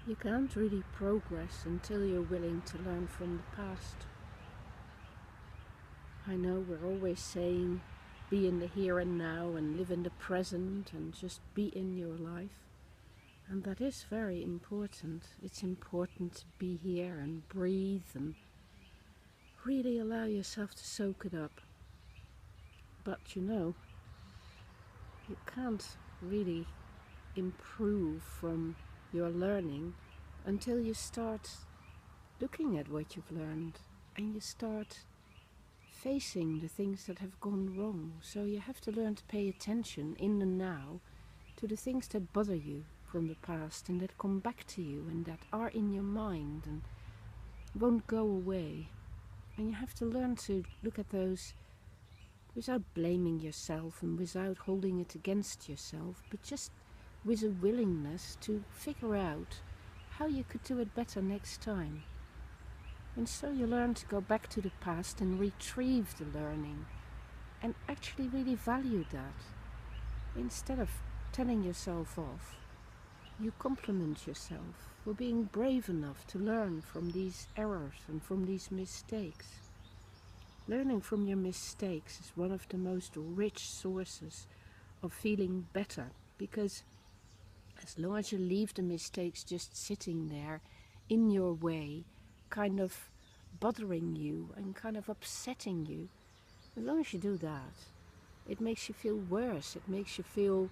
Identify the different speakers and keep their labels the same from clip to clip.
Speaker 1: You can't really progress until you're willing to learn from the past. I know we're always saying be in the here and now and live in the present and just be in your life. And that is very important. It's important to be here and breathe and really allow yourself to soak it up. But you can't really improve from your learning until you start looking at what you've learned and you start facing the things that have gone wrong. So you have to learn to pay attention in the now to the things that bother you from the past and that come back to you and that are in your mind and won't go away. And you have to learn to look at those without blaming yourself and without holding it against yourself, but just with a willingness to figure out how you could do it better next time. And so you learn to go back to the past and retrieve the learning and actually really value that. Instead of telling yourself off, you compliment yourself for being brave enough to learn from these errors and from these mistakes. Learning from your mistakes is one of the most rich sources of feeling better, because as long as you leave the mistakes just sitting there in your way, kind of bothering you and kind of upsetting you, as long as you do that, it makes you feel worse. It makes you feel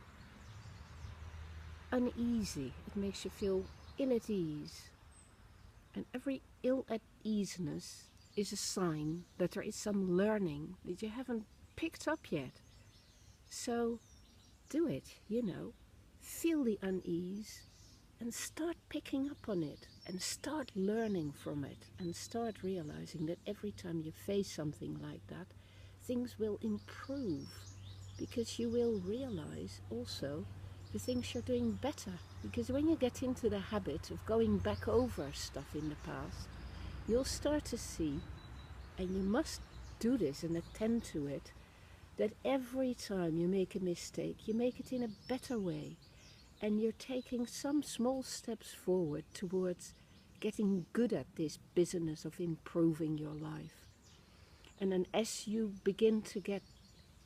Speaker 1: uneasy. It makes you feel ill at ease. And every ill at easiness is a sign that there is some learning that you haven't picked up yet. So do it, feel the unease and start picking up on it and start learning from it and start realizing that every time you face something like that, things will improve, because you will realize also the things you're doing better. Because when you get into the habit of going back over stuff in the past, you'll start to see, and you must do this and attend to it, that every time you make a mistake, you make it in a better way. And you're taking some small steps forward towards getting good at this business of improving your life. And then as you begin to get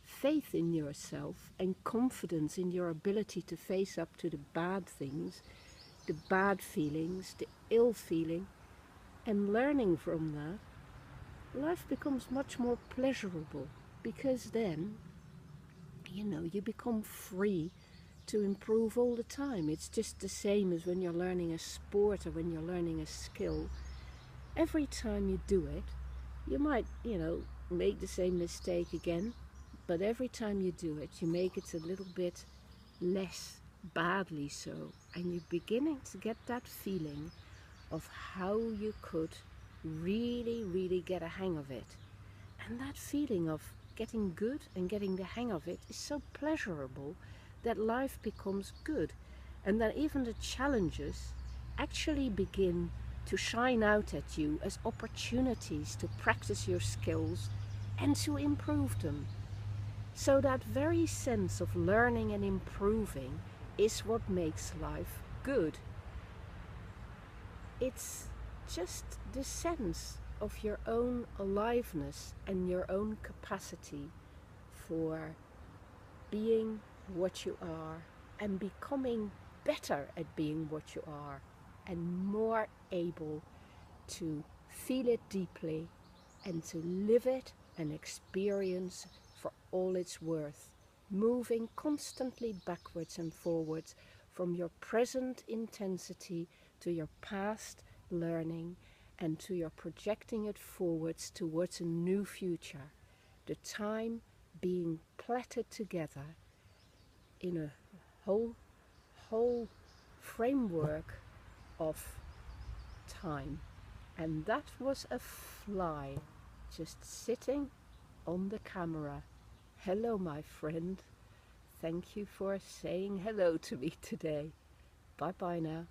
Speaker 1: faith in yourself and confidence in your ability to face up to the bad things, the bad feelings, the ill feeling, and learning from that, life becomes much more pleasurable, because then, you become free to improve all the time. It's just the same as when you're learning a sport or when you're learning a skill. Every time you do it, you might, make the same mistake again, but every time you do it, you make it a little bit less badly so, and you're beginning to get that feeling of how you could really, really get a hang of it. And that feeling of getting good and getting the hang of it is so pleasurable that life becomes good, and that even the challenges actually begin to shine out at you as opportunities to practice your skills and to improve them. So that very sense of learning and improving is what makes life good. It's just the sense of your own aliveness and your own capacity for being what you are and becoming better at being what you are and more able to feel it deeply and to live it and experience for all it's worth, moving constantly backwards and forwards from your present intensity to your past learning and to your projecting it forwards towards a new future, the time being plaited together in a whole framework of time. And that was a fly just sitting on the camera. Hello, my friend. Thank you for saying hello to me today. Bye bye now.